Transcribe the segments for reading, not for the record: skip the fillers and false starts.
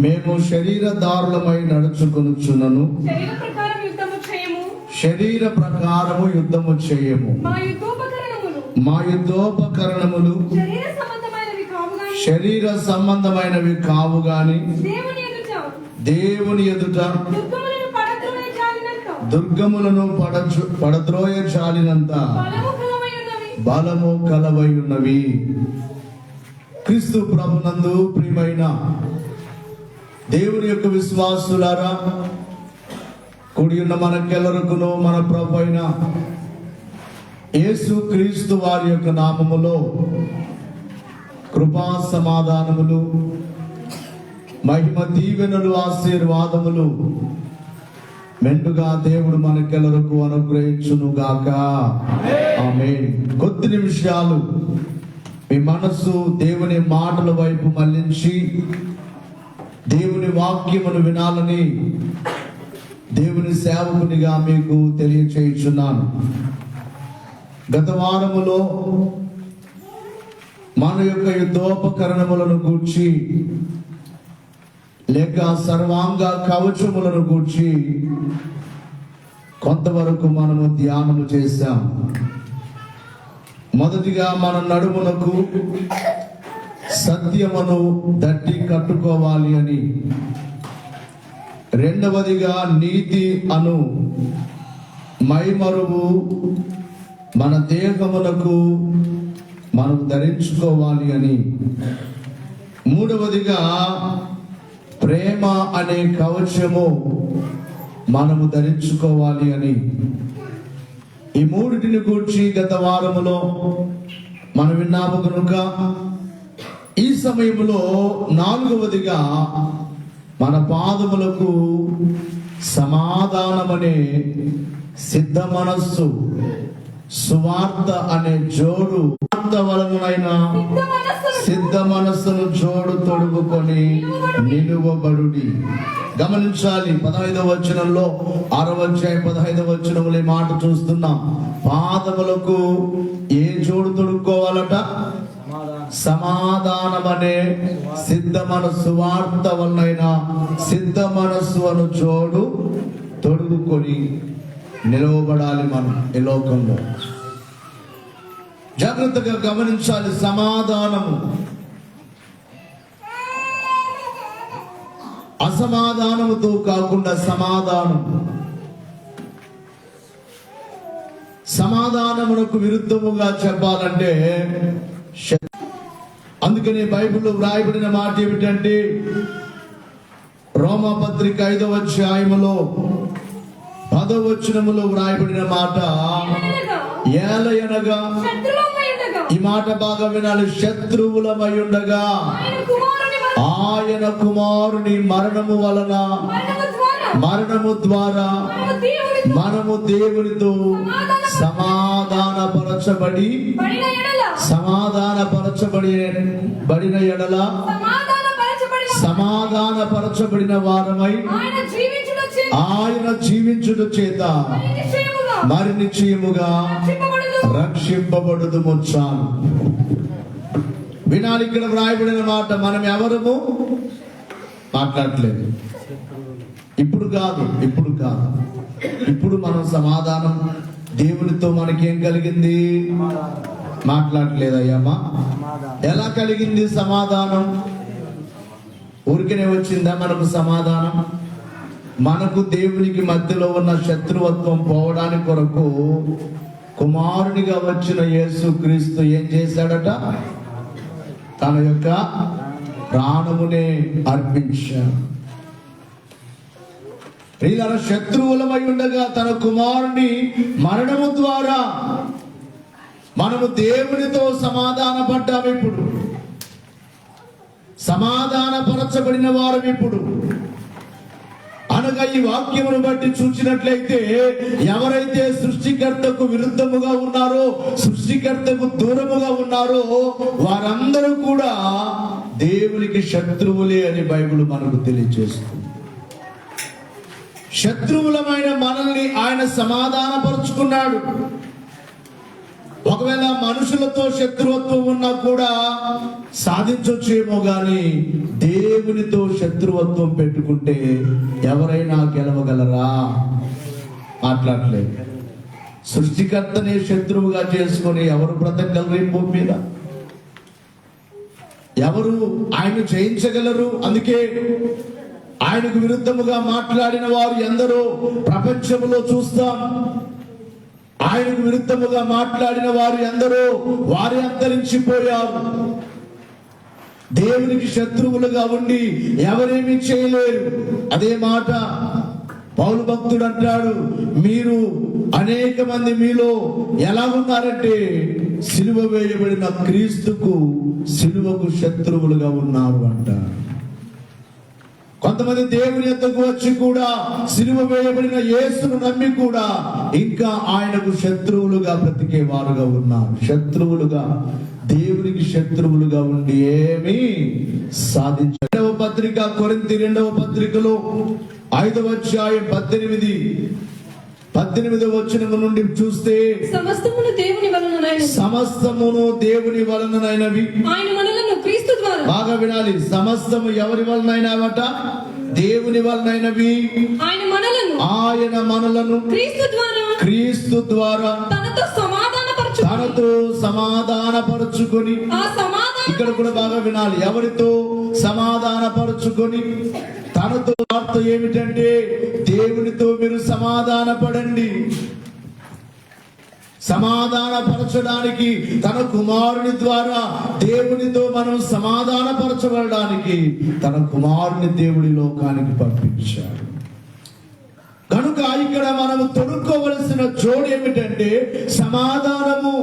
మేము శరీరదారులమై నడుచుకొనుచున్నను, శరీర ప్రకారము యుద్ధము చేయము. మా యుద్ధోపకరణములు శరీర సంబంధమైనవి కావు గాని దేవుని ఎదుట దుర్గములను పడద్రోయ చాలినంత బలము కలవై ఉన్నవి. క్రీస్తు ప్రభునందు ప్రియమైన దేవుని యొక్క విశ్వాసులారా, కూడి ఉన్న మనకెల్లరకును మన ప్రభు అయిన యేసు క్రీస్తు వారి యొక్క నామములో కృపా సమాధానములు, మహిమ దీవెనలు, ఆశీర్వాదములు మెండుగా దేవుడు మనకెల్లరకు అనుగ్రహించును గాక. ఆమేన్. కొద్ది నిమిషాలు మీ మనస్సు దేవుని మాటల వైపు మళ్లించి దేవుని వాక్యమును వినాలని దేవుని సేవకునిగా మీకు తెలియచేయుచున్నాను. గత వారములో మన యొక్క యుద్ధోపకరణములను గూర్చి లేక సర్వాంగ కవచములను గూర్చి కొంతవరకు మనము ధ్యానము చేశాం. మొదటిగా మన నడుమునకు సత్యమును దట్టి కట్టుకోవాలి అని, రెండవదిగా నీతి అను మైమరువు మన దేహమునకు మనం ధరించుకోవాలి అని, మూడవదిగా ప్రేమ అనే కవచము మనము ధరించుకోవాలి అని, ఈ మూడిటిని గూర్చి గత వారములో మనం విన్నాము కనుక ఈ సమయంలో నాలుగవదిగా మన పాదములకు సమాధానమనే సిద్ధ మనస్సు, సువార్త అనే జోడు వలనైనా సిద్ధ మనస్సును జోడు తొడుగుకొని నిలువబడుడి. గమనించాలి, 15వ వచనంలో 6వ అధ్యాయం 15వ వచనంలో ఈ మాట చూస్తున్నాం. పాదములకు ఏ జోడు తొడుక్కోవాలట? సమాధానమనే సిద్ధ మనస్సు, వార్త వలనైనా సిద్ధ మనస్సు అను జోడు తొడుగుకొని నిలవబడాలి. మనం ఈ లోకంలో జాగ్రత్తగా గమనించాలి. సమాధానము, అసమాధానముతో కాకుండా సమాధానమునకు విరుద్ధముగా చెప్పాలంటే, అందుకని బైబిల్లో వ్రాయబడిన మాట ఏమిటంటే, రోమాపత్రిక 5వ అధ్యాయములో 10వ వచనములో వ్రాయబడిన మాట, ఏలయనగా, ఈ మాట బాగా వినాలి, శత్రువులమై ఉండగా ఆయన కుమారుని మరణము వలన, మరణము ద్వారా మనము దేవునితో సమాధానపరచబడిన ఎడల సమాధానపరచబడిన వారమై ఆయన జీవించుట చేత మరి నిశ్చయముగా రక్షింపబడుదుము. చాలు వినాలి. ఇక్కడ వ్రాయబడిన మాట, మనం ఎవరము మాట్లాడలేదు. ఇప్పుడు కాదు. ఇప్పుడు మనం సమాధానం దేవునితో మనకేం కలిగింది? మాట్లాడలేదయ్యమ్మా. ఎలా కలిగింది సమాధానం? ఊరికనే వచ్చిందా మనకు సమాధానం? మనకు దేవునికి మధ్యలో ఉన్న శత్రువత్వం పోవడానికి కొరకు కుమారునిగా వచ్చిన యేసు క్రీస్తు ఏం చేశాడట? తన యొక్క ప్రాణమునే అర్పించాడు. ఇలా శత్రువులమై ఉండగా తన కుమారుని మరణము ద్వారా మనము దేవునితో సమాధాన పడ్డాము. ఇప్పుడు సమాధానపరచబడిన వారు. ఇప్పుడు అనగా ఈ వాక్యమును బట్టి చూసినట్లయితే, ఎవరైతే సృష్టికర్తకు విరుద్ధముగా ఉన్నారో, సృష్టికర్తకు దూరముగా ఉన్నారో, వారందరూ కూడా దేవునికి శత్రువులే అని బైబిల్ మనకు తెలియజేస్తుంది. శత్రువులమైన మనల్ని ఆయన సమాధానపరుచుకున్నాడు. ఒకవేళ మనుషులతో శత్రుత్వం ఉన్నా కూడా సాధించొచ్చేమో గాని దేవునితో శత్రుత్వం పెట్టుకుంటే ఎవరైనా గెలవగలరా? మాట్లాడలేదు. సృష్టికర్తనే శత్రువుగా చేసుకొని ఎవరు బ్రతకగలరు ఈ భూమి మీద? ఎవరు ఆయన జయించగలరు? అందుకే ఆయనకు విరుద్ధముగా మాట్లాడిన వారు ఎందరో ప్రపంచంలో చూస్తాం. ఆయనకు విరుద్ధముగా మాట్లాడిన వారు ఎందరో వారి అంతరించిపోయారు. దేవునికి శత్రువులుగా ఉండి ఎవరేమీ చేయలేరు. అదే మాట పౌలు భక్తుడు అంటాడు, మీరు అనేక మంది మీలో ఎలా ఉన్నారంటే సిలువ వేయబడిన క్రీస్తుకు సిలువకు శత్రువులుగా ఉన్నారు అంటారు. కొంతమంది దేవుని యొద్దకు వచ్చి కూడా సిలువ వేయబడిన యేసును నమ్మి కూడా ఇంకా ఆయనకు శత్రువులుగా బ్రతికే వారుగా ఉన్నారు. శత్రువులుగా, దేవునికి శత్రువులుగా ఉండి ఏమీ సాధించారు. 2వ పత్రిక కొరింథీ 2వ పత్రికలో 5వ అధ్యాయం 18వ వచనం నుండి చూస్తే సమస్తమును దేవుని వలననైనవి ఆయన మనలను క్రీస్తు ద్వారా. బాగా వినాలి. సమస్తము ఎవరి వలనైనవట? దేవుని వలనైనవి. ఆయన మనలను క్రీస్తు ద్వారా తనతో సమాధానపరచుకొని. ఇక్కడ కూడా బాగా వినాలి. ఎవరితో సమాధానపరచుకొని? తనతో. వార్త ఏమిటంటే దేవునితో మీరు సమాధాన పడండి. సమాధానపరచడానికి తన కుమారుని ద్వారా దేవునితో మనం సమాధానపరచబడడానికి తన కుమారుని దేవుడి లోకానికి పంపించాడు. కనుక ఇక్కడ మనము తొడుక్కోవలసిన జోడు ఏమిటంటే సమాధానము.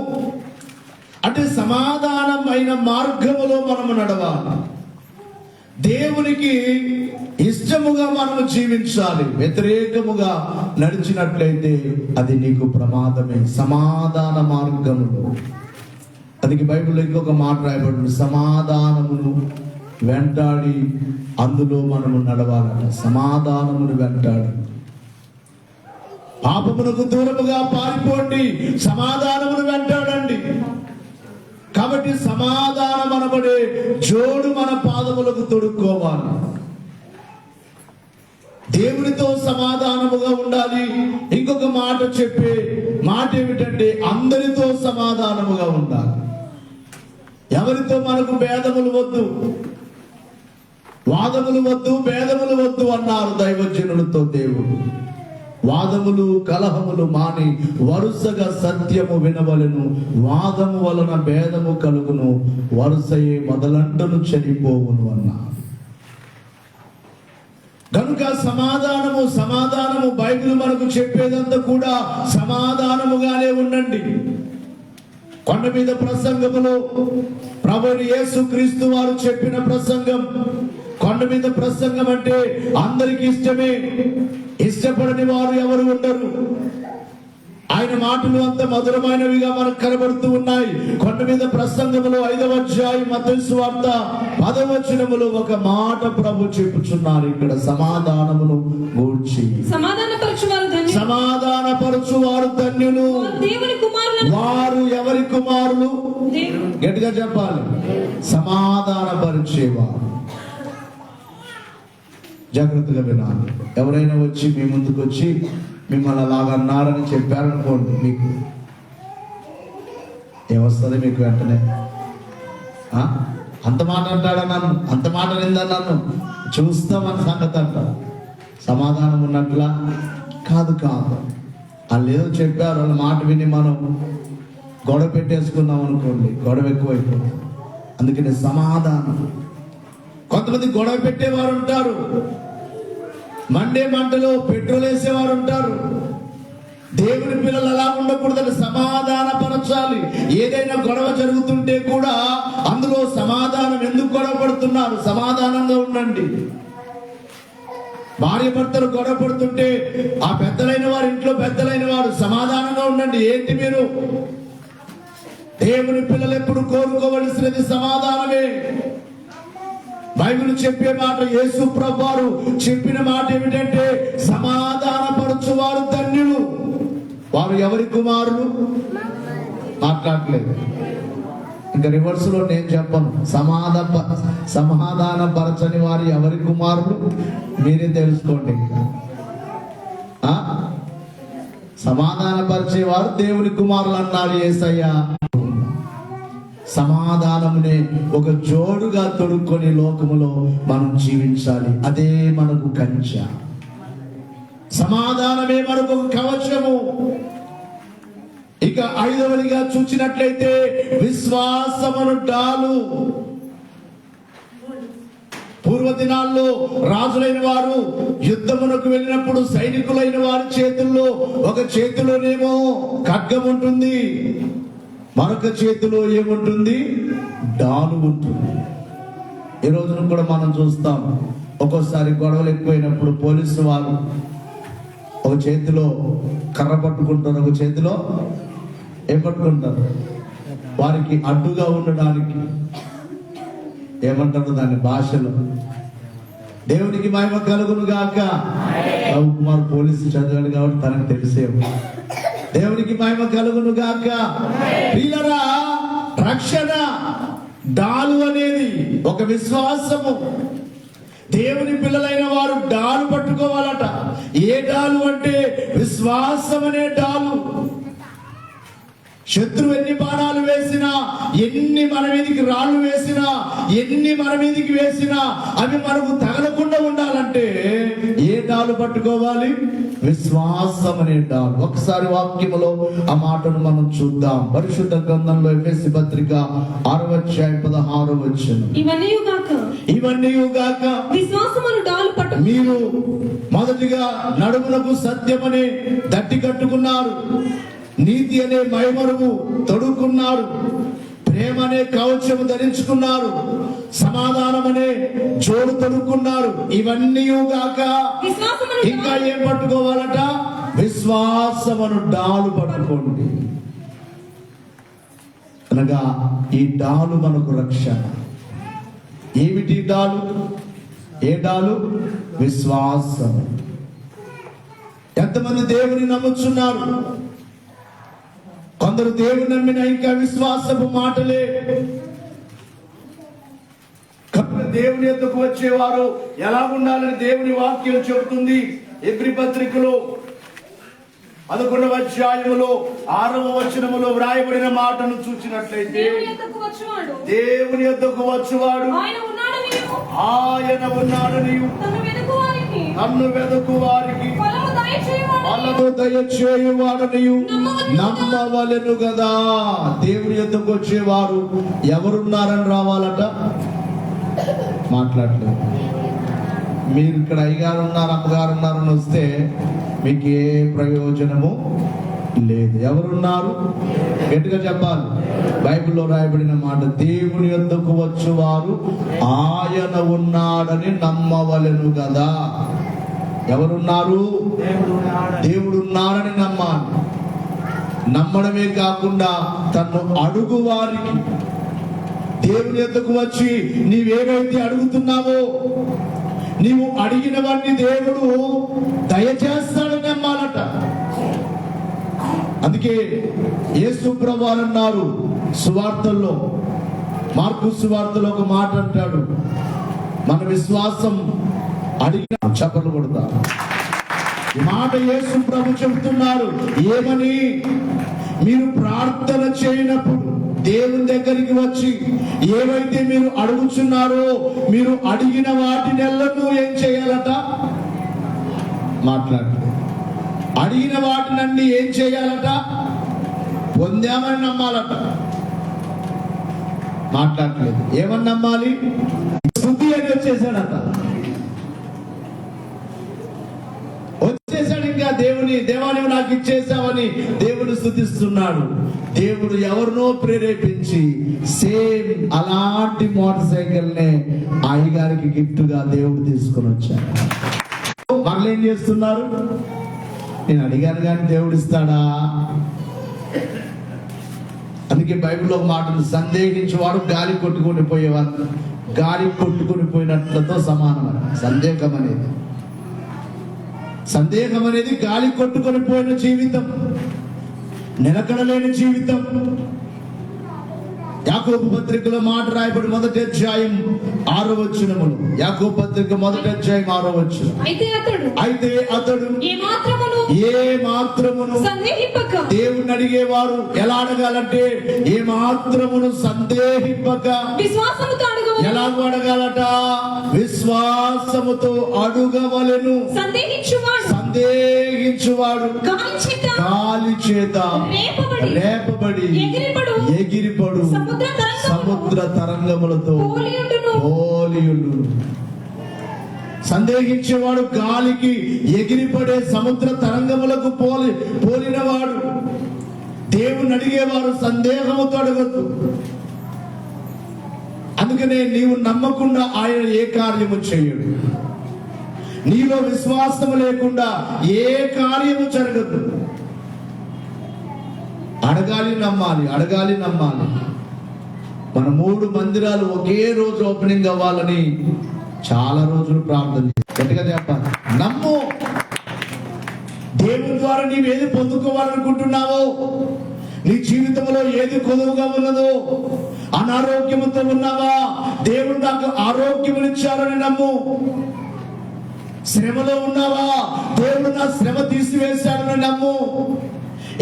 అంటే సమాధానమైన మార్గములో మనము నడవాలి. దేవునికి ఇష్టముగా మనము జీవించాలి. వ్యతిరేకముగా నడిచినట్లయితే అది నీకు ప్రమాదమే. సమాధాన మార్గములో. అది బైబిల్లో ఇంకొక మాట రాయబడింది, సమాధానమును వెంటాడి అందులో మనము నడవాలట. సమాధానమును వెంటాడి పాపమునకు దూరముగా పారిపోండి, సమాధానమును వెంటాడండి. కాబట్టి సమాధానం అనబడే జోడు మన పాదములకు తొడుక్కోవాలి. దేవునితో సమాధానముగా ఉండాలి. ఇంకొక మాట చెప్పే మాట ఏమిటంటే అందరితో సమాధానముగా ఉండాలి. ఎవరితో మనకు భేదములు వద్దు, వాదములు వద్దు, భేదములు వద్దు అన్నారు దైవజనులతో దేవుడు. వాదములు కలహములు మాని వరుసగా సత్యము వినవలెను. వాదము వలన భేదము కలుగును, వరుసయే మొదలంటను చనిపోవును అన్నారు. కనుక సమాధానము బైబిల్ మనకు చెప్పేదంతా కూడా సమాధానముగానే ఉండండి. కొండ మీద ప్రసంగములో ప్రభువు యేసుక్రీస్తు వారు చెప్పిన ప్రసంగం. కొండ మీద ప్రసంగం అంటే అందరికి ఇష్టమే. ఇష్టపడని వారు ఎవరు ఉండరు. ఆయన మాటలు అంత మధురమైనవిగా మనకు కనబడుతూ ఉన్నాయి. కొండ మీద ప్రసంగములో 5వ అధ్యాయం మత్తయి సువార్త 10వ వచనములో ఒక మాట ప్రభు చెప్పుచున్నారు. ఇక్కడ సమాధానమును గూర్చి. సమాధానపరచువారు ధన్యులు, వారు ఎవరి కుమారులు? గట్టిగా చెప్పాలి. సమాధానపరిచేవారు. జాగ్రత్తగా వినాలి. ఎవరైనా వచ్చి మీ ముందుకు వచ్చి మిమ్మల్ని అలాగ అన్నారని చెప్పారనుకోండి, మీకు ఏమొస్తుంది? మీకు వెంటనే అంత మాట అంటాడా నన్ను, అంత మాట నిందా నన్ను, చూస్తామని సంగతి అంటారు. సమాధానం ఉన్నట్లా కాదు. వాళ్ళు ఏదో చెప్పారు, వాళ్ళ మాట విని మనం గొడవ పెట్టేసుకున్నాం అనుకోండి, గొడవ ఎక్కువైపోతుంది. అందుకని సమాధానం. కొంతమంది గొడవ పెట్టేవారు ఉంటారు, మండే మంటలో పెట్రోల్ వేసేవారు ఉంటారు. దేవుని పిల్లలు అలా ఉండకూడదని సమాధానపరచాలి. ఏదైనా గొడవ జరుగుతుంటే కూడా అందులో సమాధానం. ఎందుకు గొడవ పడుతున్నారు? సమాధానంగా ఉండండి. భార్య భర్తలు గొడవ పడుతుంటే ఆ పెద్దలైన వారు, ఇంట్లో పెద్దలైన వారు సమాధానంగా ఉండండి. ఏంటి మీరు? దేవుని పిల్లలు ఎప్పుడు కోరుకోవలసినది సమాధానమే. బైబిల్ చెప్పే మాట, యేసు ప్రభువారు చెప్పిన మాట ఏమిటంటే సమాధానపరచువారు ధన్యులు, వారు ఎవరి కుమారులు? మాట్లాడలేదు. ఇంకా రివర్స్ లో నేను చెప్పను. సమాధానపరచని వారు ఎవరి కుమారులు మీరే తెలుసుకోండి. సమాధానపరిచేవారు దేవుని కుమారులు అన్నాడు యేసయ్య. సమాధానమునే ఒక జోడుగా తొడుక్కొని లోకములో మనం జీవించాలి. అదే మనకు కంచె. సమాధానమే మనకు కవచము. ఇక ఐదవదిగా చూసినట్లయితే విశ్వాసమును డాలు. పూర్వదినాల్లో రాజులైన వారు యుద్ధమునకు వెళ్ళినప్పుడు సైనికులైన వారి చేతుల్లో ఒక చేతిలోనేమో ఖడ్గం ఉంటుంది, మరొక చేతిలో ఏముంటుంది? డాలు ఉంటుంది. ఈ రోజున కూడా మనం చూస్తాం. ఒక్కోసారి గొడవలు ఎక్కువైనప్పుడు పోలీసు వారు ఒక చేతిలో కర్ర పట్టుకుంటారు, ఒక చేతిలో ఏం పట్టుకుంటారు? వారికి అడ్డుగా ఉండడానికి ఏమంటారు దాని భాషలో? దేవునికి మహిమ కలుగును గాక. కుమార్ పోలీసు చదివాడు కాబట్టి తనకు తెలిసేమో. దేవునికి మహిమ కలుగును గాక. ప్రియులారా, రక్షణ డాలు అనేది ఒక విశ్వాసము. దేవుని పిల్లలైన వారు డాలు పట్టుకోవాలట. ఏ డాలు అంటే విశ్వాసం అనే డాలు. శత్రువు ఎన్ని బాణాలు వేసినా, ఎన్ని మన మీదకి రాళ్ళు వేసినా, ఎన్ని మన మీదకి వేసినా అవి మనకు తగలకుండా ఉండాలంటే ఏ డాలు పట్టుకోవాలి? విశ్వాసం అనే డాలు. ఒకసారి వాక్యములో ఆ మాటను మనం చూద్దాం. పరిశుద్ధ గ్రంథంలో ఎఫెసీ పత్రిక 6:16 ఇవన్నీ గాక విశ్వాసమును డాలు పట్టు. మీరు మొదటిగా నడుమునకు సత్యమనే దట్టి కట్టుకున్నారు, నీతి అనే మైమరువు తొడుక్కున్నారు, ప్రేమ అనే కవచము ధరించుకున్నారు, సమాధానం అనే జోడు తొడుక్కున్నారు. ఇవన్నీ గాక ఇంకా ఏం పట్టుకోవాలట? విశ్వాసమును డాలు పట్టుకోండి. అనగా ఈ డాలు మనకు రక్షణ. ఏమిటి డాలు? ఏ డాలు? విశ్వాసం. ఎంతమంది దేవుని నమ్ముచున్నారు? కొందరు దేవుని నమ్మిన ఇంకా విశ్వాసపు మాటలే. దేవుని యొద్దకు వచ్చేవారు ఎలా ఉండాలని దేవుని వాక్యం చెబుతుంది. ఎబ్రీ పత్రికలో 11వ అధ్యాయములో 6వ వచనములో వ్రాయబడిన మాటను చూసినట్లయితే, దేవుని యొద్దకు వచ్చువాడు ఆయన ఉన్నాడు నీవు నన్ను వెదకు వారికి ఫలము దయచేయువాడు నీవు నమ్మవలెను కదా. దేవుని యొద్దకు వచ్చేవారు ఎవరున్నారని రావాలట? మాట్లాడలేదు. మీరు ఇక్కడ అయ్యగారు ఉన్నారు, అమ్మగారు ఉన్నారని వస్తే మీకు ఏ ప్రయోజనము లేదు. ఎవరున్నారు? గట్టిగా చెప్పాలి. బైబిల్లో రాయబడిన మాట, దేవుని యొద్దకు వచ్చువారు ఆయన ఉన్నాడని నమ్మవలెను కదా. ఎవరున్నారు? దేవుడు ఉన్నాడని నమ్మాలి. నమ్మడమే కాకుండా తను అడుగు వారికి, దేవుని యొద్దకు వచ్చి నీవేవైతే అడుగుతున్నావో నీవు అడిగిన వాటిని దేవుడు దయచేస్తాడని నమ్మాలట. అందుకే యేసు ప్రభువు అన్నారు సువార్తల్లో, మార్కు సువార్తలో ఒక మాట అంటాడు, మన విశ్వాసం అడిగిన చప్పట్లు కొడతా. ఈ మాట యేసు ప్రభు చెబుతున్నారు. ఏమని? మీరు ప్రార్థన చేయనప్పుడు దేవుని దగ్గరికి వచ్చి ఏవైతే మీరు అడుగుచున్నారో మీరు అడిగిన వాటినెల్లను ఏం చేయాలట? మాట్లాడండి. అడిగిన వాటినన్నీ ఏం చేయాలట? పొందామని నమ్మాలట. మాట్లాడలేదు. ఏమని నమ్మాలి? స్తుతి అని వచ్చేసాడట. వచ్చేసాడు. ఇంకా దేవాన్ని నాకు ఇచ్చేసావని దేవుడు స్తుతిస్తున్నాడు. దేవుడు ఎవరినో ప్రేరేపించి సేమ్ అలాంటి మోటార్ సైకిల్ నే అయ్యగారికి గిఫ్ట్ గా దేవుడు తీసుకొని వచ్చాడు. మరలు ఏం చేస్తున్నారు? నేను అడిగాను కానీ దేవుడు ఇస్తాడా? అందుకే బైబిల్లో ఒక మాట, సందేహించేవాడు గాలి కొట్టుకొని పోయేవాడు గాలి కొట్టుకొని పోయినట్లతో సమానం. సందేహం అనేది గాలి కొట్టుకొని పోయిన జీవితం. నిలకడలేని జీవితం. యాకోబు పత్రికలో మాట రాయబడి 1వ అధ్యాయం 6వ వచనములు. యాకోబు పత్రిక 1వ అధ్యాయం 6వ వచనం. అయితే అతడు ఏ మాత్రమును సందేహింపక. దేవుణ్ణి అడిగేవారు ఎలా అడగాలంటే ఏ మాత్రమును సందేహింపక విశ్వాసముతో అడగవలెను. ఎలాగో అడగాలట? విశ్వాసముతో అడుగవలెను. సందేహించువాడు గాలి చేత రేపబడి ఎగిరిపడు సముద్ర తరంగములతో పోలియుండు. సందేహించేవాడు గాలికి ఎగిరిపడే సముద్ర తరంగములకు పోలినవాడు. దేవుని అడిగేవారు సందేహముతో అడగద్దు. అందుకనే నీవు నమ్మకుండా ఆయన ఏ కార్యము చేయడు. నీలో విశ్వాసము లేకుండా ఏ కార్యము జరగదు. అడగాలి, నమ్మాలి, అడగాలి, నమ్మాలి. మన 3 మందిరాలు ఒకే రోజు ఓపెనింగ్ అవ్వాలని చాలా రోజులు ప్రార్థన చేయాలి. గట్టిగా చెప్పాలి, నమ్ము. దేవుని ద్వారా నీవేది పొందుకోవాలనుకుంటున్నావో, నీ జీవితంలో ఏది కొదువుగా ఉన్నదో, అనారోగ్యముతో ఉన్నావా, దేవుడు నాకు ఆరోగ్యమునిచ్చారని నమ్ము. శ్రమలో ఉన్నావా, దేవుడు నా శ్రమ తీసివేశాడని నమ్ము.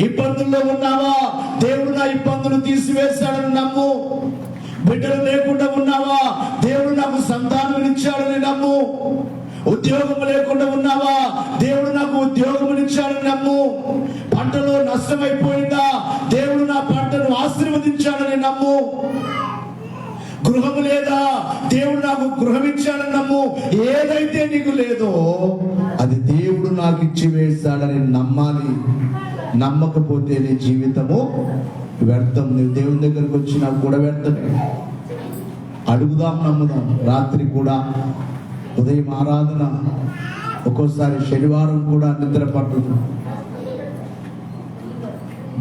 ఇబ్బందుల్లో ఉన్నావా, దేవుడు నా ఇబ్బందులు తీసివేశాడని నమ్ము. బిడ్డలు లేకుండా ఉన్నావా, దేవుడు నాకు సంతానం ఇచ్చాడని నమ్ము. ఉద్యోగం లేకుండా ఉన్నావా, దేవుడు నాకు ఉద్యోగం ఇచ్చాడని నమ్ము. పంటలో నష్టమైపోయిందా, దేవుడు నా పంటను ఆశీర్వదించాడని నమ్ము. గృహము లేదా, దేవుడు నాకు గృహం ఇచ్చాడని నమ్ము. ఏదైతే నీకు లేదో అది దేవుడు నాకు ఇచ్చి వేశాడని నమ్మాలి. నమ్మకపోతే నీ జీవితము వ్యర్థం. నువ్వు దేవుని దగ్గరకు వచ్చినా కూడా వ్యర్థమే. అడుగుదాం, నమ్ముదాం. రాత్రి కూడా ఉదయం ఆరాధన, ఒక్కోసారి శనివారం కూడా నిద్ర పట్టదు.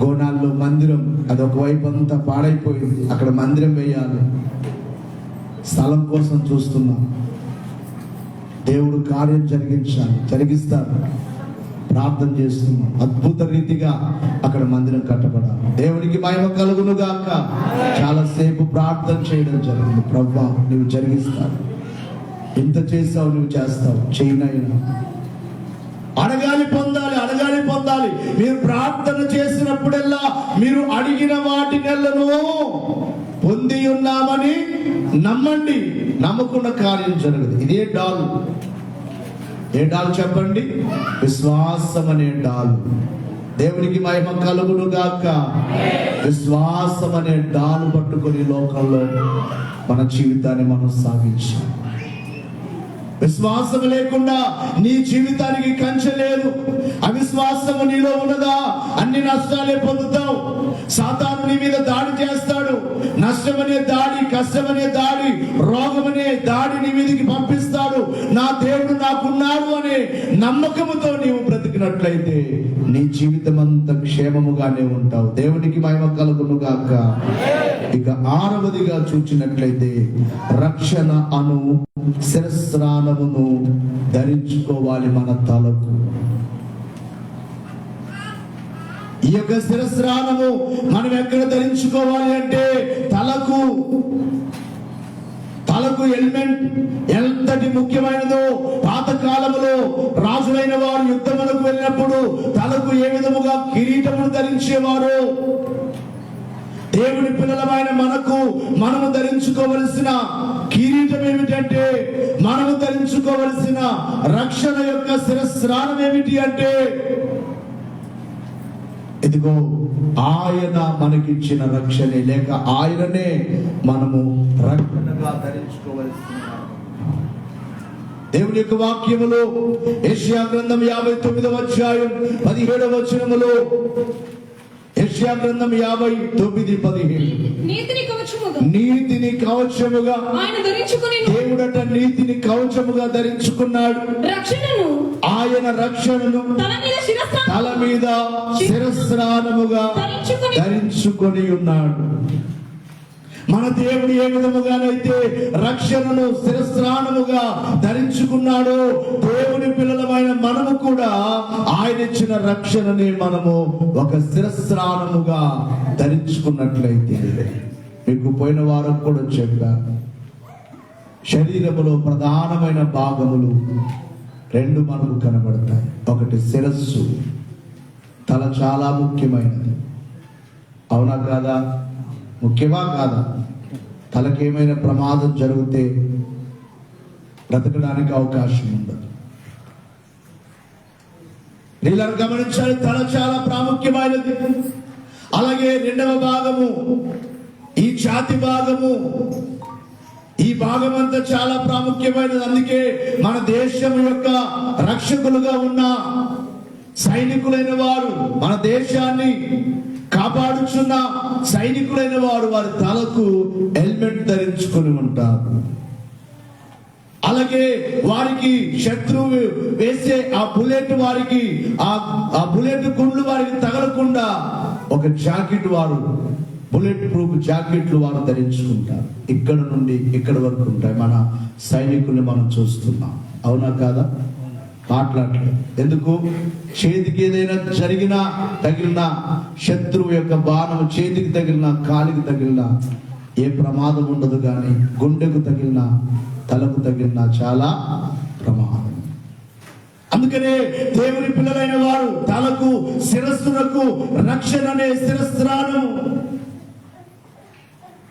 గోనాల్లో మందిరం, అది ఒకవైపు అంతా పాడైపోయింది. అక్కడ మందిరం వేయాలి, స్థలం కోసం చూస్తున్నాం. దేవుడు కార్యం జరిగిస్తాడు. ప్రార్థన చేస్తున్నాం. అద్భుత రీతిగా అక్కడ మందిరం కట్టబడాలి. దేవునికి మహిమ కలుగును గాక. చాలా సేపు ప్రార్థన చేయడం జరిగింది. ప్రభువా, నువ్వు జరిగిస్తావు, ఎంత చేసావు, నువ్వు చేస్తావు, చేయనైనా. అడగాలి, పొందాలి, అడగాలి, పొందాలి. మీరు ప్రార్థన చేసినప్పుడల్లా మీరు అడిగిన వాటినెల్లను పొంది ఉన్నామని నమ్మండి. నమ్మకున్న కార్యం జరగదు. ఇదే డాలు. ఏ డాలు చెప్పండి? విశ్వాసం అనే డాలు. దేవునికి మహిమ కలుగును గాక. విశ్వాసం అనే డాలు పట్టుకొని లోకంలో మన జీవితాన్ని మనం సాగించాలి. విశ్వాసం లేకుండా నీ జీవితానికి కంచె లేదు. అవిశ్వాసము నీలో ఉన్నదా, అన్ని నష్టాలే పొందుతావు. సాతాను నీ మీద దాడి చేస్తాడు. నష్టమనే దాడి, కష్టమనే దాడి, రోగమనే దాడి నీ మీదకి పంపిస్తాడు. నా దేవుడు నాకున్నాడు అనే నమ్మకముతో నీవు బ్రతికినట్లయితే నీ జీవితం అంతా క్షేమముగానే ఉంటావు. దేవునికి మహిమ కలుగును గాక. ఇక 6వదిగా చూచినట్లయితే రక్షణ అను శిరస్త్రాణమును ధరించుకోవాలి మన తలకు. ఈ యొక్క శిరస్త్రాణము మనం ఎక్కడ ధరించుకోవాలి అంటే తలకు. హెల్మెట్ ఎంతటి ముఖ్యమైనదో, పాతకాలములో రాజులైన వారు యుద్ధములకు వెళ్ళినప్పుడు తలకు ఏ విధముగా కిరీటమును ధరించేవారు. దేవుని పిల్లలమైన మనము ధరించుకోవలసిన కిరీటం ఏమిటంటే, మనము ధరించుకోవలసిన రక్షణ యొక్క శిరస్త్రాణం ఏమిటి అంటే, ఇదిగో ఆయన మనకిచ్చిన రక్షణే, లేక ఆయననే మనము రక్షణగా ధరించుకోవలసిన. దేవుని యొక్క వాక్యములో యెషయా గ్రంథం 59వ అధ్యాయం 17వ వచనములో, యెషయా గ్రంథం 59:17, నీతిని కవచముగా ఆయన ధరించుకొని, దేవుడట నీతిని కవచముగా ధరించుకున్నాడు. ఆయన రక్షణను తల మీద శిరస్త్రాణముగా ధరించుకొని ఉన్నాడు. మన దేవుడు ఏ విధముగానైతే రక్షణను శిరస్త్రాణముగా ధరించుకున్నాడో, దేవుని పిల్లలమైన మనము కూడా ఆయన ఇచ్చిన రక్షణని మనము ఒక శిరస్త్రాణముగా ధరించుకున్నట్లయితే, మీకు పోయిన వారం కూడా చెప్పాను, శరీరములో ప్రధానమైన భాగములు రెండు మనకు కనబడతాయి. ఒకటి శిరస్సు, తల చాలా ముఖ్యమైనది. అవునా కాదా? ముఖ్యమా కాదా? తలకేమైనా ప్రమాదం జరిగితే బ్రతకడానికి అవకాశం ఉండదు. నీళ్ళను గమనించాలి, తల చాలా ప్రాముఖ్యమైనది. అలాగే రెండవ భాగము ఈ ఛాతి భాగము, ఈ భాగం అంతా చాలా ప్రాముఖ్యమైనది. అందుకే మన దేశం యొక్క రక్షకులుగా ఉన్న సైనికులైన వారు, మన దేశాన్ని కాపాడుచున్న సైనికులైన వారు వారి తలకు హెల్మెట్ ధరించుకొని ఉంటారు. అలాగే వారికి శత్రువు వేసే ఆ బుల్లెట్, వారికి ఆ బుల్లెట్ గుండ్లు వారికి తగలకుండా ఒక జాకెట్, వారు బుల్లెట్ ప్రూఫ్ జాకెట్లు వారు ధరించుకుంటారు. ఇక్కడ నుండి ఇక్కడ వరకు ఉంటాయి. మన సైనికుల్ని మనం చూస్తున్నాం. అవునా కాదా? మాట్లాడలేదు. ఎందుకు? చేతికి ఏదైనా జరిగినా, తగిలినా, శత్రువు యొక్క బాణం చేతికి తగిలినా, కాలికి తగిలినా ఏ ప్రమాదం ఉండదు. కానీ గుండెకు తగిలినా, తలకు తగిలినా చాలా ప్రమాదం. అందుకనే దేవుని పిల్లలైన వారు తలకు, శిరస్సునకు రక్షణ అనే శిరస్త్రాణం.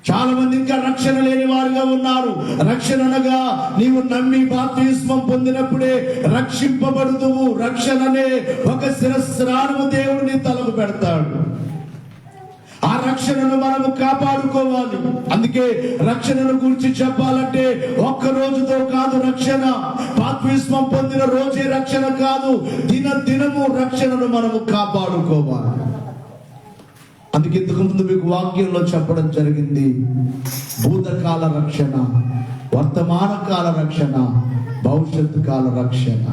చాలా మంది ఇంకా రక్షణ లేని వారుగా ఉన్నారు. రక్షణ అనగా నీవు నమ్మి బాప్తిస్మం పొందినప్పుడే రక్షింపబడుదువు. రక్షణ అనే ఒక శిరస్త్రాణము దేవుడు నీ తలకు పెడతాడు. ఆ రక్షణను మనము కాపాడుకోవాలి. అందుకే రక్షణను గురించి చెప్పాలంటే ఒక్క రోజుతో కాదు రక్షణ. బాప్తిస్మం పొందిన రోజే రక్షణ కాదు, దినము రక్షణను మనము కాపాడుకోవాలి. అందుకే ఇంతకు ముందు మీకు వాక్యంలో చెప్పడం జరిగింది, భూతకాల రక్షణ, వర్తమాన కాల రక్షణ, భవిష్యత్తు కాల రక్షణ.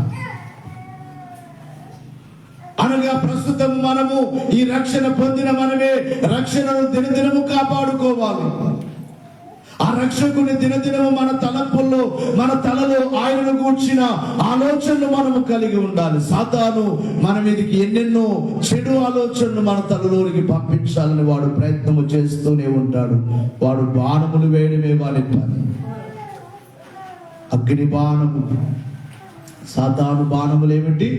అనగా ప్రస్తుతం మనము ఈ రక్షణ పొందిన మనమే రక్షణను దినదినము కాపాడుకోవాలి. ఆ రక్షకుని దినదినము మన తలంపుల్లో, మన తలలో ఆయనను గూర్చిన ఆలోచనలు మనము కలిగి ఉండాలి. సాతాను మన మీదకి ఎన్నెన్నో చెడు ఆలోచనలు మన తలలోనికి పంపించాలని వాడు ప్రయత్నము చేస్తూనే ఉంటాడు. వాడు బాణములు వేయడమే వాడి పని. అగ్ని బాణము, సాతాను బాణములు ఏమిటి?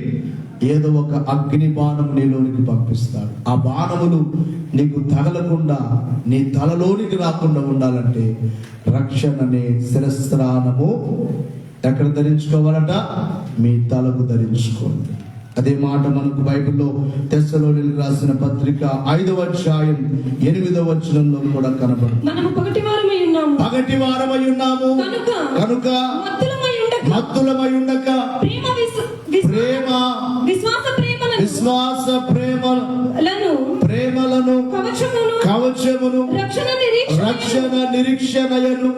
ఏదో ఒక అగ్ని బాణం నీలోనికి పంపిస్తాడు. ఆ బాణములు నీకు తగలకుండా, నీ తలలోనికి రాకుండా ఉండాలంటే రక్షణ అనే శిరస్త్రాణము ఎక్కడ ధరించుకోవాలట? మీ తలకు ధరించుకోండి. అదే మాట మనకు బైబిల్లో తెస్సలోనికీయులకు రాసిన పత్రిక 5వ అధ్యాయం 8వ వచనంలో కూడా కనబడుతుంది. మనము పగటివారమై ఉన్నాము కనుక మత్తులమై ఉండక ప్రేమ, విశ్వాస ప్రేమలను కవచమును రక్షణ నిరీక్షణయను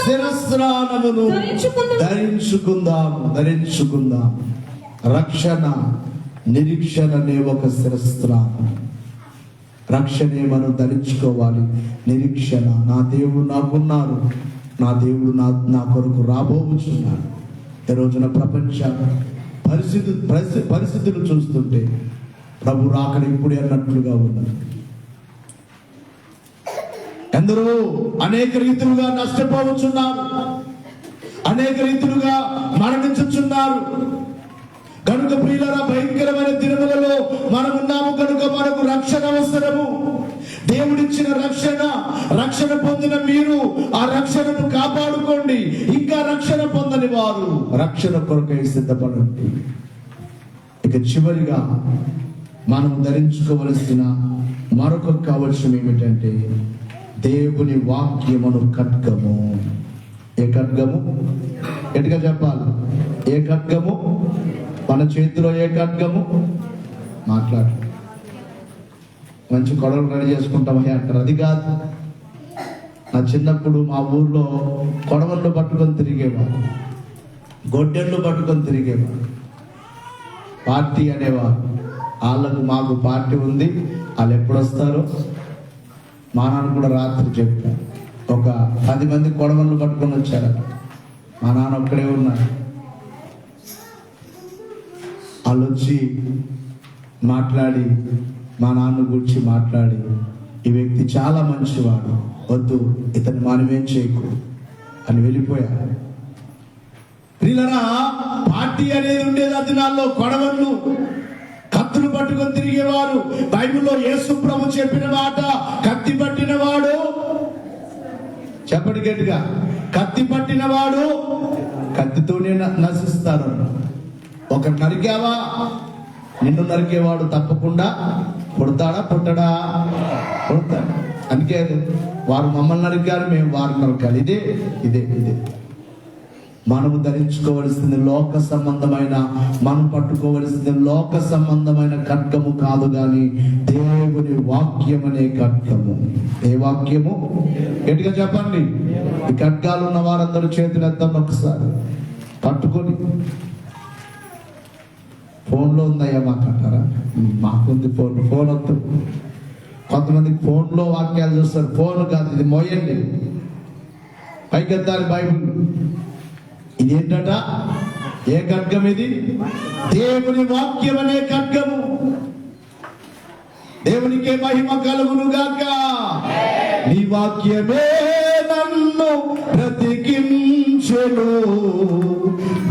శిరస్త్రాణమును ధరించుకుందాం. రక్షణ, నిరీక్షణ అనే ఒక శిరస్త్రాణం. రక్షణే మనం ధరించుకోవాలి. నిరీక్షణ, నా దేవుడు నాకున్నారు, నా దేవుడు నా కొరకు రాబోచున్నాడు. ఈ రోజున ప్రపంచ పరిస్థితులు చూస్తుంటే ప్రభు రాకడ ఇప్పుడే అన్నట్లుగా ఉన్నది. ఎందరో అనేక రీతులుగా నష్టపోవచ్చున్నారు, అనేక రీతులుగా మరణించుచున్నారు. కనుక ప్రియులారా, భయంకరమైన దినములలో మనం ఉన్నాము. కనుక మనకు రక్షణ అవసరము. దేవుడిచ్చిన రక్షణ పొందిన మీరు ఆ రక్షణను కాపాడుకోండి. ఇంకా రక్షణ పొందని వారు రక్షణ కొరకై సిద్ధపడండి. ఇక చివరిగా మనం ధరించుకోవలసిన మరొక కవచం ఏమిటంటే దేవుని వాక్యమును ఖడ్గము. ఏ ఖడ్గము? ఎటుగా చెప్పాలి? ఏ ఖడ్గము? మన చేతిలో ఏ ఖడ్గము? మాట్లాడు. మంచి కొడలు రెడీ చేసుకుంటామని అంటారు. అది కాదు. నా చిన్నప్పుడు మా ఊర్లో కొడవళ్ళు పట్టుకొని తిరిగేవారు, గొడ్డెళ్ళు పట్టుకొని తిరిగేవారు. పార్టీ అనేవారు. వాళ్ళకు మాకు పార్టీ ఉంది, వాళ్ళు ఎప్పుడు వస్తారో మా నాన్న కూడా రాత్రి చెప్పారు. ఒక 10 మంది కొడవళ్ళు పట్టుకొని వచ్చారు. మా నాన్న ఒక్కడే ఉన్నారు. వాళ్ళు వచ్చి మాట్లాడి మా నాన్న గురించి మాట్లాడి ఈ వ్యక్తి చాలా మంచివాడు, వద్దు ఇతన్ని మనమేం చేయకు అని వెళ్ళిపోయారు. ప్రియులారా, పార్టీ అనేది ఉండేది ఆ దినాల్లో. కొడవళ్ళు కత్తులు పట్టుకొని తిరిగేవారు. బైబిల్లో యేసు ప్రభు చెప్పిన మాట, కత్తి పట్టినవాడు, చెప్పండి గట్టిగా, కత్తి పట్టినవాడు కత్తితోనే నశిస్తారు. ఒక నరికావా, నిన్ను నరికేవాడు తప్పకుండా పుడతాడా పుట్టడా? పుడతాడు. అందుకే వారు మమ్మల్ని నరికారు, మేము వారిని నరకాలి. ఇదే ఇదే ఇదే మనము ధరించుకోవలసింది లోక సంబంధమైన, మనం పట్టుకోవలసింది లోక సంబంధమైన ఖడ్గము కాదు గాని దేవుని వాక్యం అనే ఖడ్గము. ఏ వాక్యము? గట్టిగా చెప్పండి. ఈ ఖడ్గాలు ఉన్న వారందరూ చేతులు ఎత్తండి ఒకసారి పట్టుకొని. ఫోన్లో ఉందయ్యా మాకంటారా? మాకుంది ఫోన్ వద్దు. కొంతమంది ఫోన్లో వాక్యాలు చూస్తారు. ఫోన్ కాదు, ఇది మోయండి, పైకెత్తాలి బైబిల్. ఇదేంటట? ఏ ఖడ్గం ఇది? దేవుని వాక్యం అనే ఖడ్గము. దేవునికే మహిమ కలుగును గాక. నీ వాక్యమే నన్ను బ్రతికించెను,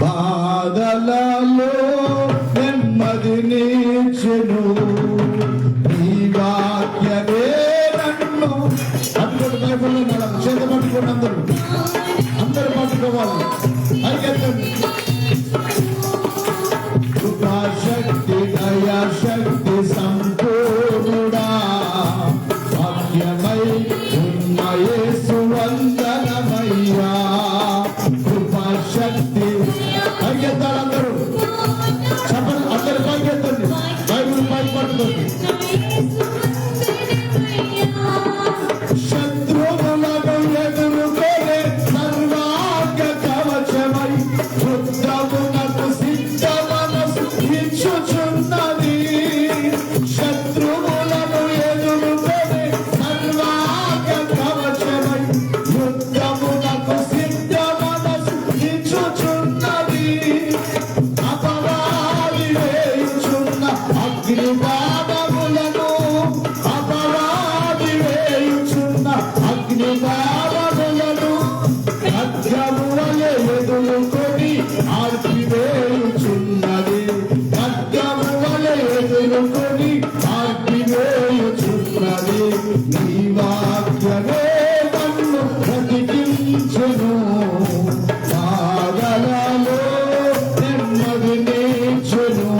బాధలలో నెమ్మదినిచ్చెను. నీ వాక్యమే నన్ను పట్టుకోండి. బైబిల్లో చేత పట్టుకోండి, అందరూ పట్టుకోవాలి. కృపాశక్తి దయాశక్తి సంపూర్ణుడా, వాక్యమై ఉన్న యేసు వందనమయ్యా. కృపాశక్తి పైకెత్తాలి అందరూ, చెప్పండి అందరూ పైకెత్తండి. బైబిల్ పై పట్టుకోండి. శత్రువులను ఎదుర్కొనే సర్వాంగ కవచమై యుద్ధమునకు సిద్ధ మనసు ఇచ్చుచున్నది. శత్రువులను ఎదుర్కొనే సర్వాంగ కవచమై యుద్ధమునకు సిద్ధ మనసు ఇచ్చుచున్నది. అపవాది వేయుచున్న అగ్ని బాణములను, అపవాది వేయుచున్న అగ్ని బాణములను ఖడ్గము వలె ఎదుర్కొని ఆర్పివేయుచున్నది. ఖడ్గము వలె ఎదుర్కొని ఆర్పివేయుచున్నది. నీ వాక్యమే నన్ను బ్రతికించెను, బాధలలో నెమ్మదినిచ్చెను.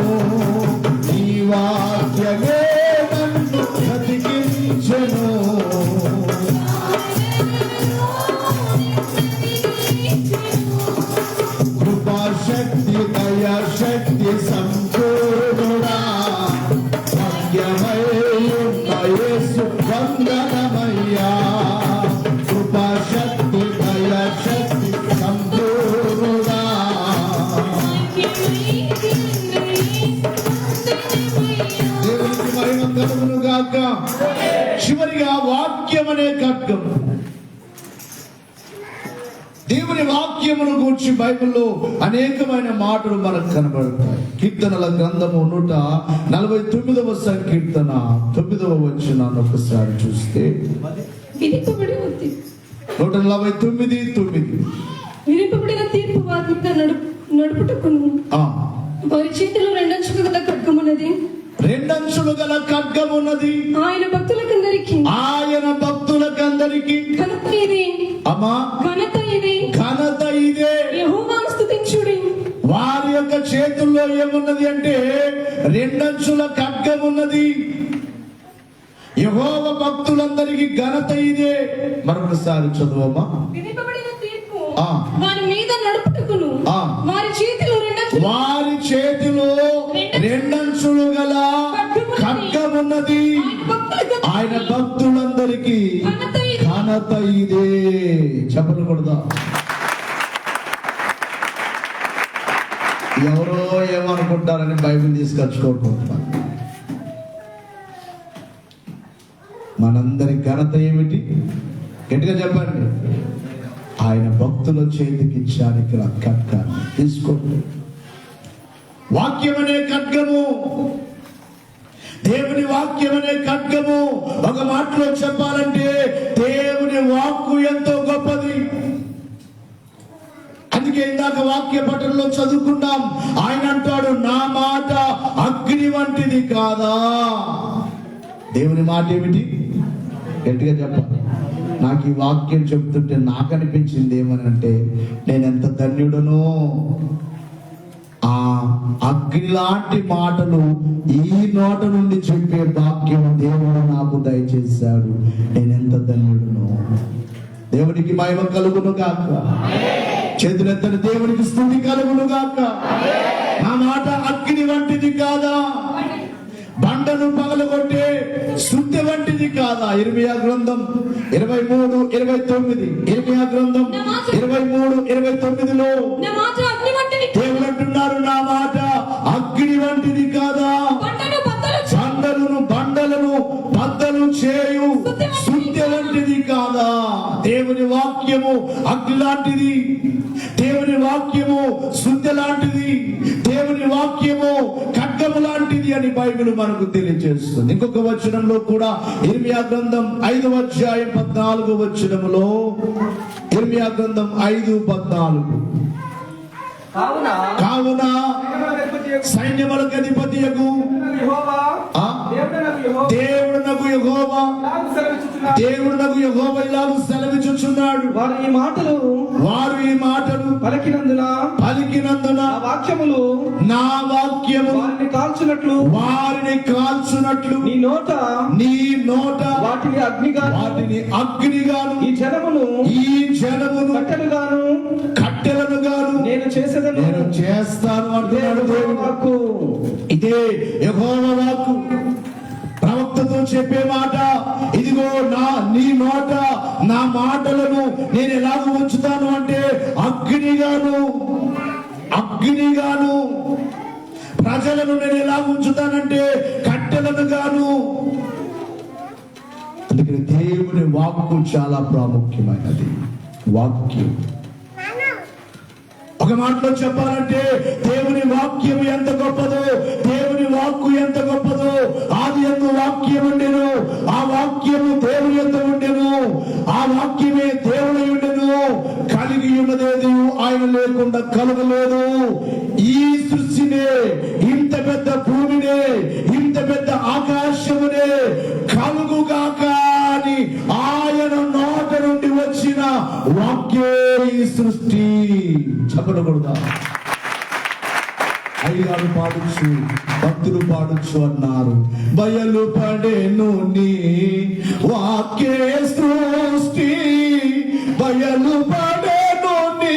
నీ వాక్యమే నన్ను బ్రతికించెను. కృపాశక్తి దయాశక్తి సంపూర్ణుడా, వాక్యమై ఉన్న యేసు వందనమయ్యా. కృపాశక్తి దయాశక్తి సంపూర్ణుడా. దేవునికి మహిమ కలుగును గాక. చివరిగా వాక్యం అనే ఖడ్గం. దేవుని వాక్యమును గూర్చి బైబిల్లో అనేకమైన మాటలు మనకు కనబడతాయి. కీర్తనల గ్రంథము 149వ సంకీర్తన 9వ వచనాన్ని ఒకసారి చూస్తే, 149:9 విధింపబడిన తీర్పు వారి నడుపుటకును వారి చేతిలో రెండంచులు గల ఖడ్గమున్నది. రెండంచులు గల ఖడ్గమున్నది. ఆయన భక్తులకందరికి ఘనత ఇది. అమ్మా, ఘనత ఇది, ఘనత ఇదే. యెహోవాను స్తుతించుడి. వారి యొక్క చేతుల్లో ఏమున్నది అంటే రెండంచుల ఖడ్గమున్నది. యెహోవా భక్తులందరికీ ఘనత ఇదే. మరొకసారి చదువమ్మా. విధింపబడిన తీర్పు వారి మీద నడుపుటకును వారి చేతిలో రెండంచులు గల ఖడ్గమున్నది. ఆయన భక్తులందరికీ ఘనత ఇదే. చెప్పకూడదా? ఎవరో ఏమనుకుంటారని బైబిల్ తీసుకొచ్చుకోకుంటున్నారు. మనందరి ఘనత ఏమిటి? గట్టిగా చెప్పండి. ఆయన భక్తుల చేతికి ఇచ్చారు ఇక్కడ ఖడ్గాన్ని. తీసుకోండి. వాక్యం అనే ఖడ్గము, దేవుని వాక్యం అనే ఖడ్గము. ఒక మాటలో చెప్పాలంటే దేవుని వాక్కు ఎంతో గొప్పది. అందుకే ఇందాక వాక్య పఠనంలో చదువుకున్నాం. ఆయన అంటాడు, నా మాట అగ్ని వంటిది కాదా. దేవుని మాట ఏమిటి? గట్టిగా చెప్పాలి. నాకు ఈ వాక్యం చెప్తుంటే నాకు అనిపించింది ఏమనంటే, నేను ఎంత ధన్యుడనో. ఆ అగ్ని లాంటి మాటలు ఈ నోట నుండి చెప్పే వాక్యం దేవుడు నాకు దయచేశాడు. నేను ఎంత ధన్యుడనో. దేవునికి మహిమ కలుగును గాక. చేతులెత్తని దేవునికి స్తుతి కలుగును గాక. నా మాట అగ్ని వంటిది కాదా, బండను పగలగొట్టే శుద్ధి వంటిది కాదా. ఇర్మియా గ్రంథం 23:29. ఇర్మియా గ్రంథం 23:29లో దేవుడు అంటున్నారు, నా మాట అగ్ని వంటిది కాదా, బండలను బద్దలు చేయు శుద్ధి వంటిది కాదా. దేవుని వాక్యము అగ్ని లాంటిది, దేవుని వాక్యము శుద్ధి లాంటిది, దేవుని వాక్యము ఖడ్గము లాంటిది అని బైబిల్ మనకు తెలియజేస్తుంది. ఇంకొక వచనంలో కూడా ఇర్మియా గ్రంథం 5వ అధ్యాయం 14వ వచనములో, ఇర్మియా గ్రంథం 5:14, కావున సైన్యములకు అధిపతియగు దేవుడునకు యెహోవా ఇలాగు సెలవిచ్చుచున్నాడు, వారు ఈ మాటలు పలికినందున నా వాక్యము వారిని కాల్చునట్లు నీ నోట వాటిని అగ్నిగాను ఈ జనమును కట్టెలను గాను నేను చేస్తాను అంటున్నాడు దేవుడు. ఇదే యెహోవా వాక్కు, ప్రవక్తతో చెప్పే మాట. ఇదిగో నీ నోట నా మాటలను నేను ఎలాగ ఉంచుతాను అంటే అగ్నిగాను ప్రజలను నేను ఎలా ఉంచుతానంటే కట్టెలను గాను. అందుకని దేవుని వాక్కు చాలా ప్రాముఖ్యమైనది. వాక్యం ఒక మాటలో చెప్పాలంటే దేవుని వాక్యం ఎంత గొప్పదో, దేవుని వాక్కు ఎంత గొప్పదో. ఆది యందు వాక్యం ఉండెను, ఆ వాక్యము దేవుని యందు ఉండెను, ఆ వాక్యమే దేవుని ఉండెను. కలిగి ఉన్నదేది ఆయన లేకుండా కలగలేదు. ఈ సృష్టినే, ఇంత పెద్ద భూమినే, ఇంత పెద్ద ఆకాశమునే కలుగుగాక అని ఆయన నోట నుండి వచ్చిన వాక్యే ఈ సృష్టి. చెప్పకూడదా? అయ్యారు పాడొచ్చు, భక్తులు పాడొచ్చు అన్నారు. బయలు పడేను నీ వాక్యే సృష్టి, బయలు పడేను నీ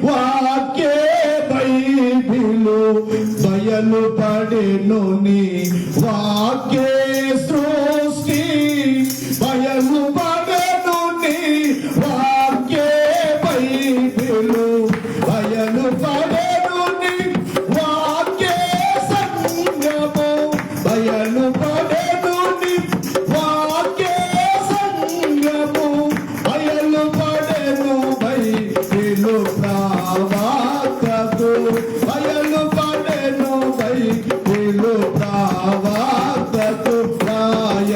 వాక్యే బైబిలు, బయలు పడేను నీ వాక్యే సృష్టి, బయలు పడేను నీ వాక్యే బైబిలు, బయలు పడేను నీ వాక్యే సంగము, బయలు పడేను నీ వాక్యే సంగము, బయలు పడేను బైబిలు ప్రవక్తకు, బయలు పడేను బైబిలు ప్రవక్తకు రాయ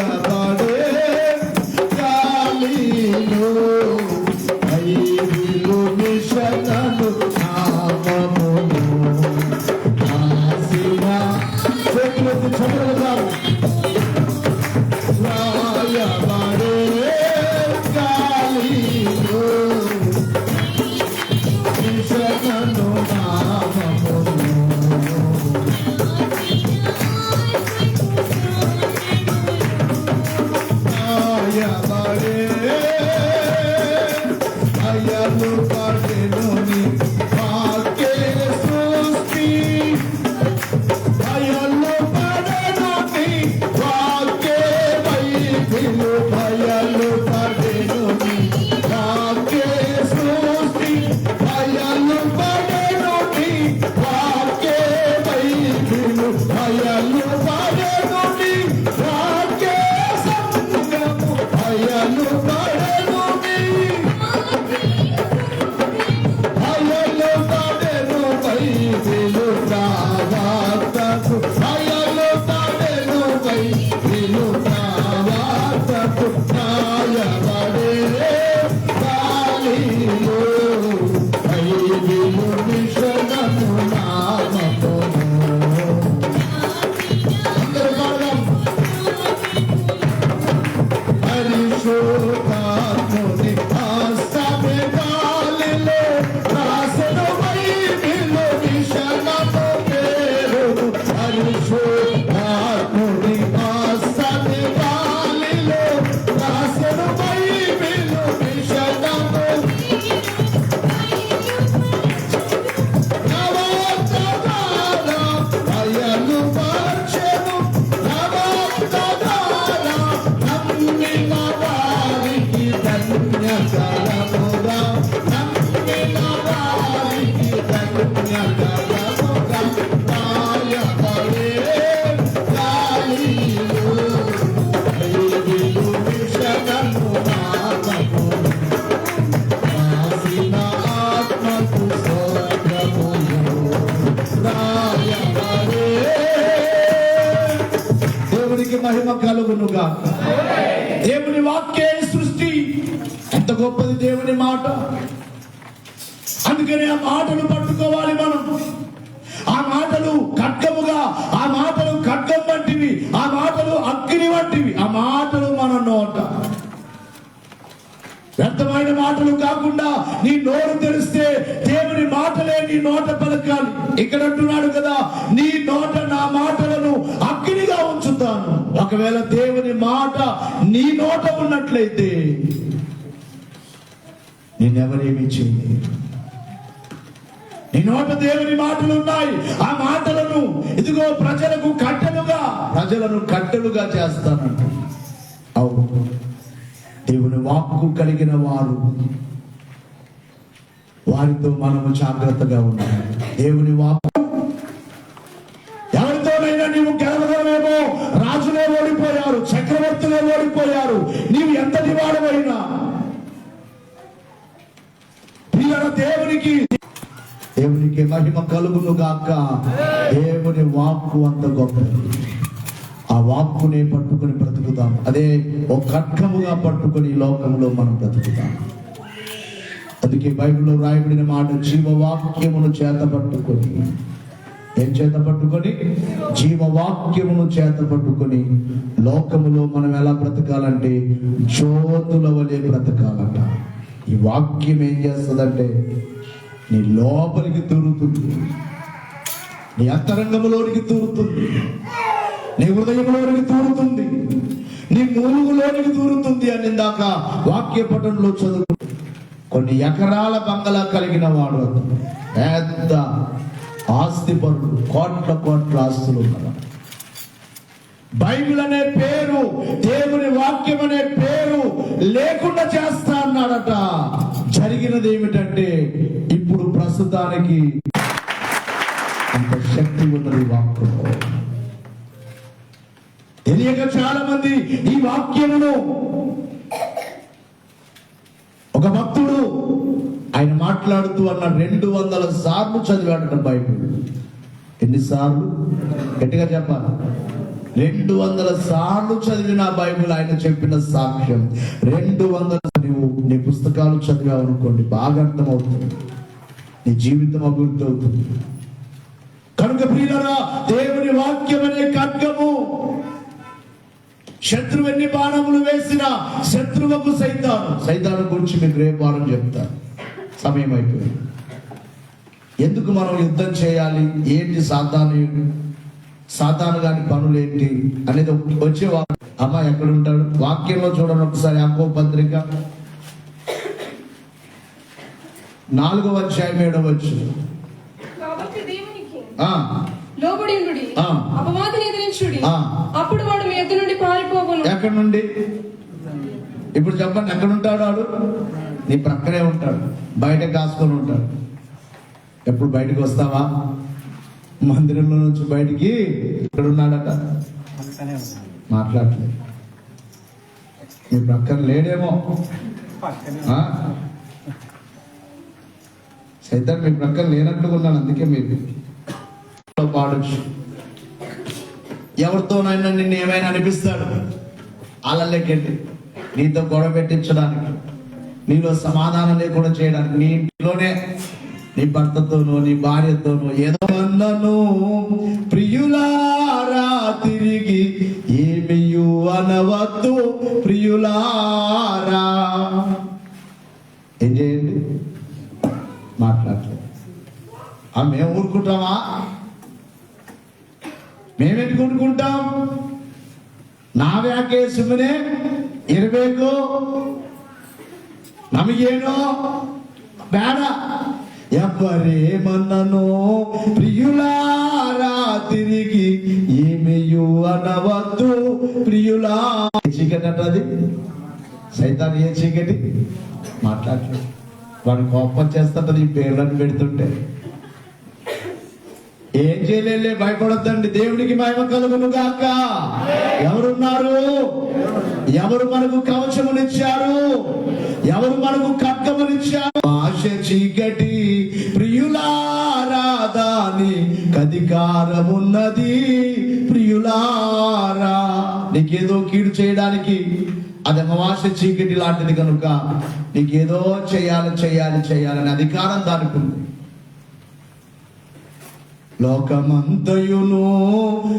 మహిమ కలుగునుగా. దేవుని వాక్యే సృష్టి. ఎంత గొప్పది దేవుని మాట. అందుకని ఆ మాటలు పట్టుకోవాలి మనం. ఆ మాటలు ఖడ్గముగా, ఆ మాటలు ఖడ్గం వంటివి, ఆ మాటలు అగ్ని వంటివి. ఆ మాటలు మన నోట వ్యర్థమైన మాటలు కాకుండా నీ నోరు తెరిస్తే దేవుని మాటలే నీ నోట పలకాలి. ఇక్కడ అంటున్నాడు కదా, నీ నోట నా మాటలను అగ్నిగా ఉంచుతాను. ఒకవేళ దేవుని మాట నీ నోట ఉన్నట్లయితే నేనెవరేమీ చేయలేదు. నీ నోట దేవుని మాటలు ఉన్నాయి. ఆ మాటలను ఇదిగో ప్రజలకు కట్టెలుగా చేస్తానంట. అవును, దేవుని వాక్కు కలిగిన వారితో మనము జాగ్రత్తగా ఉండాలి. దేవుని వాక్కు ఎవరితోనైనా నీవు గెలవగలవేమో. రాజులే ఓడిపోయారు, చక్రవర్తులే ఓడిపోయారు. నీవు ఎంతటి వాడవైనా దేవునికి మహిమ కలుగును గాక. దేవుని వాక్కు అంత గొప్పది. ఆ వాక్కునే పట్టుకుని బ్రతుకుతాం. అదే ఒక ఖడ్గముగా పట్టుకుని లోకంలో మనం బ్రతుకుతాం. అందుకే బైబిల్లో రాయబడిన మాట, జీవవాక్యమును చేత పట్టుకొని, ఏం చేత పట్టుకొని? జీవవాక్యమును చేత పట్టుకొని లోకములో మనం ఎలా బ్రతకాలంటే జ్యోతుల వలె బ్రతకాలంట. ఈ వాక్యం ఏం చేస్తుందంటే నీ లోపలికి దూరుతుంది, నీ అంతరంగంలోనికి దూరుతుంది, నీ హృదయంలోనికి దూరుతుంది, నీ మూలుగులోనికి దూరుతుంది అని ఇందాక వాక్య పఠనంలో చదువు. కొన్ని ఎకరాల బంగళా కలిగిన వాడు, పెద్ద ఆస్తి పరుడు, కోట్ల ఆస్తులు ఉన్నవాడు. బైబిల్ అనే పేరు, దేవుని వాక్యం అనే పేరు లేకుండా చేస్తా అన్నాడట. జరిగినది ఏమిటంటే ఇప్పుడు ప్రస్తుతానికి అంత శక్తి ఉన్నది వాక్యంలో. తెలియక చాలా మంది ఈ వాక్యమును, ఒక భక్తుడు ఆయన మాట్లాడుతూ అన్న 200 సార్లు చదివాడట బైబిల్. ఎన్నిసార్లు? గట్టిగా చెప్పాలి. 200 సార్లు చదివిన బైబిల్. ఆయన చెప్పిన సాక్ష్యం 200. నీ పుస్తకాలు చదివావు అనుకోండి, బాగా అర్థమవుతుంది, నీ జీవితం అభివృద్ధి అవుతుంది. కనుక ప్రియులారా, దేవుని వాక్యం అనే ఖడ్గము, శత్రువు ఎన్ని బాణములు వేసినా శత్రువుకు సైతాను గురించి మీకు రేపు వారం చెప్తాను. సమయం అయిపోయింది. ఎందుకు మనం యుద్ధం చేయాలి, ఏంటి సాతాను గాని పనులేంటి అనేది వచ్చేవాడు. అమ్మ ఎక్కడుంటాడు? వాక్యంలో చూడండి ఒకసారి. యాకోబు పత్రిక 4వ అధ్యాయం 7వ వచనం. కాబట్టి దేవునికి లోబడి ఉండుడి, అపవాదిని ఎదిరించుడి, అప్పుడు వాడు మీ ఎదురు నుండి పారిపోవును. ఎక్కడి నుండి? ఇప్పుడు చెప్పండి, ఎక్కడుంటాడు వాడు? నీ ప్రక్కనే ఉంటాడు, బయట కాసుకొని ఉంటాడు. ఎప్పుడు బయటకు వస్తావా? మందిరంలో నుంచి బయటికి ఇక్కడున్నాడట, మాట్లాడలేదు. మీ ప్రక్కన లేడేమో, సైతం మీ ప్రక్కన లేనట్టుగా ఉన్నాడు. అందుకే మీరు పాడొచ్చు. ఎవరితోనైనా నిన్ను ఏమైనా అనిపిస్తాడు, అలలేకెళ్ళి నీతో గొడవ పెట్టించడానికి, నీలో సమాధానం లేకుండా చేయడానికి, నీ ఇంట్లోనే నీ భర్తతోనూ నీ భార్యతోనూ ఏదో అన్నను ప్రియులారా తిరిగి ఏమియు అనవద్దు ప్రియులారా. ఏం చేయండి? మాట్లాడలేదు. మేము ఊరుకుంటామా? మేమేంటి ఊరుకుంటాం? ನಾವ್ಯಾಕೆ ಸುಮ್ಮನೆ ಇರಬೇಕು? ನಮಗೇನೋ ಬೇಡ. ఎవరేమన్నను ప్రియులారా తిరిగి ఏమియు అనవద్దు ప్రియులా. చీకటి అంటది సైతాన్. ఏ చీకటి? మాట్లాడలేదు. వాడు కోపం చేస్తుంటది ఈ పేర్లను పెడుతుంటే. ఏం చేయలే, భయపడొద్దండి. దేవునికి మహిమ కలుగును గాక. ఎవరున్నారు? ఎవరు మనకు కవచమునిచ్చారు? ఎవరు మనకు ఖడ్గమునిచ్చారు? ఆశ చీకటి ప్రియులారా, దాని అధికారమున్నది ప్రియులారా. నీకేదో కీడు చేయడానికి అది అమావాస చీకటి లాంటిది కనుక నీకేదో చేయాలని అధికారం దానికి ఉంది. లోకమంతయును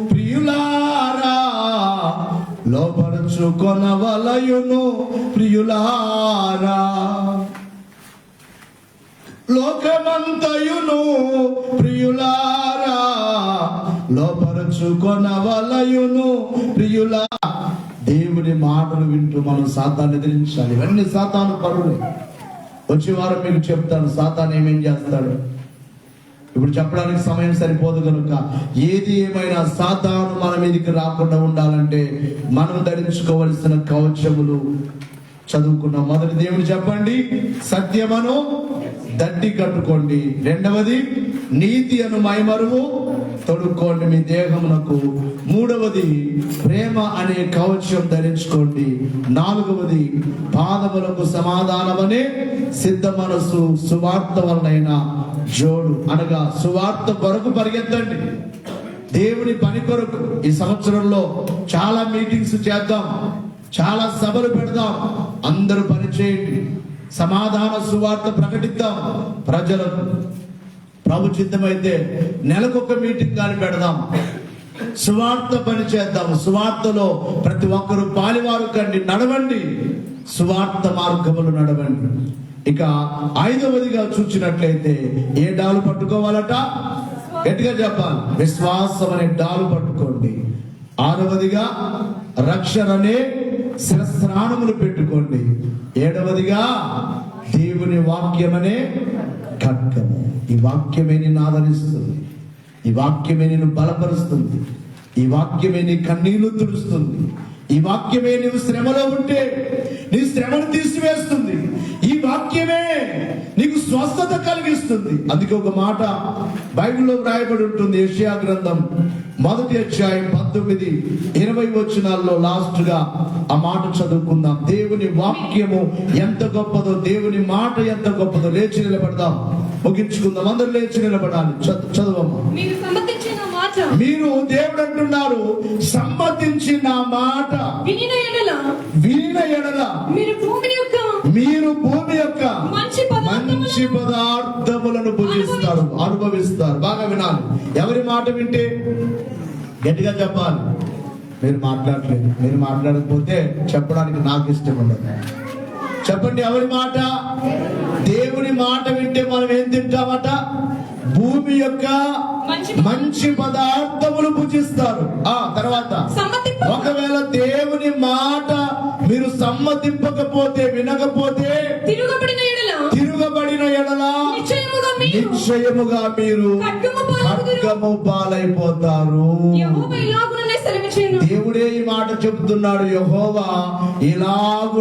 ప్రియులారా లోపరుచుకొనవలయును ప్రియులారా. లోకమంతయును ప్రియులారా లోపరుచుకొనవలయును ప్రియులా. దేవుని మాటలు వింటూ మనం సాతాన్ని ఎదిరించాలి. ఇవన్నీ సాతాను పనులే. వచ్చే వారం మీకు చెప్తాను సాతాను ఏమేం చేస్తాడు. ఇప్పుడు చెప్పడానికి సమయం సరిపోదు కనుక ఏది ఏమైనా సాతాను మన మీదకి రాకుండా ఉండాలంటే మనం ధరించుకోవలసిన కవచములు చదువుకున్నాం. మొదటి దేవుడు చెప్పండి, సత్యమను దడ్డి కట్టుకోండి. రెండవది నీతి అను మైమరువు తొడుక్కోండి మీ దేహమునకు. మూడవది ప్రేమ అనే కవచం ధరించుకోండి. నాలుగవది పాదములకు సమాధానమనే సిద్ధ మనసు సువార్త వలనైన జోడు, అనగా సువార్త కొరకు పరిగెత్తండి. దేవుని పని కొరకు ఈ సంవత్సరంలో చాలా మీటింగ్స్ చేద్దాం, చాలా సభలు పెడదాం. అందరూ పని చేయండి. సమాధాన సువార్త ప్రకటిద్దాం ప్రజలకు. ప్రభు చిత్తమైతే నెలకొక మీటింగ్ కానీ పెడదాం. సువార్త పని చేద్దాం. సువార్తలో ప్రతి ఒక్కరూ పాలివారు కండి, నడవండి, సువార్త మార్గములు నడవండి. ఇక ఐదవదిగా చూచినట్లయితే ఏ డాలు పట్టుకోవాలట? గట్టిగా చెప్పాలి, విశ్వాసం అనే డాలు పట్టుకోండి. ఆరవదిగా రక్షణ అనే శిరస్త్రాణములు పెట్టుకోండి. ఏడవదిగా దేవుని వాక్యమనే ఖడ్గము. ఈ వాక్యమే నిన్ను ఆదరిస్తుంది. ఈ వాక్యమే నిన్ను బలపరుస్తుంది. ఈ వాక్యమే నీ కన్నీళ్లు తుడుస్తుంది. ఈ వాక్యమే నీవు శ్రమలో ఉంటే నీ శ్రమను తీసివేస్తుంది. ఈ వాక్యమే నీకు స్వస్థత కలిగిస్తుంది. అందుకే ఒక మాట బైబిల్లో వ్రాయబడి ఉంటుంది. యెషయా గ్రంథం 1వ అధ్యాయం 19-20 వచనాల్లో లాస్ట్ గా ఆ మాట చదువుకుందాం. దేవుని వాక్యము ఎంత గొప్పదో, దేవుని మాట ఎంత గొప్పదో. లేచి నిలబడదాం, ముగించుకుందాం. అందరూ లేచి నిలబడాలి. చదవమ్మా. మీరు దేవుడు అంటున్నారు, సమ్మతించిన మాట వినిన ఎడల మీరు భూమి యొక్క మంచి పదార్థములను భుజిస్తారు, అనుభవిస్తారు. బాగా వినాలి. ఎవరి మాట వింటే? గట్టిగా చెప్పాలి. మీరు మాట్లాడలేదు. మీరు మాట్లాడకపోతే చెప్పడానికి నాకు ఇష్టం ఉండదు. చెప్పండి, ఎవరి మాట? దేవుని మాట వింటే మనం ఏం తింటామట? భూమి యొక్క మంచి పదార్థములు భుజిస్తారు. ఆ తర్వాత ఒకవేళ దేవుని మాట మీరు సమ్మతింపకపోతే, వినకపోతే, తిరుగబడిన ఎడల నిశ్చయముగా మీరు ఖడ్గము పాలైపోతారు. దేవుడే ఈ మాట చెబుతున్నాడు. యెహోవా ఇలాగు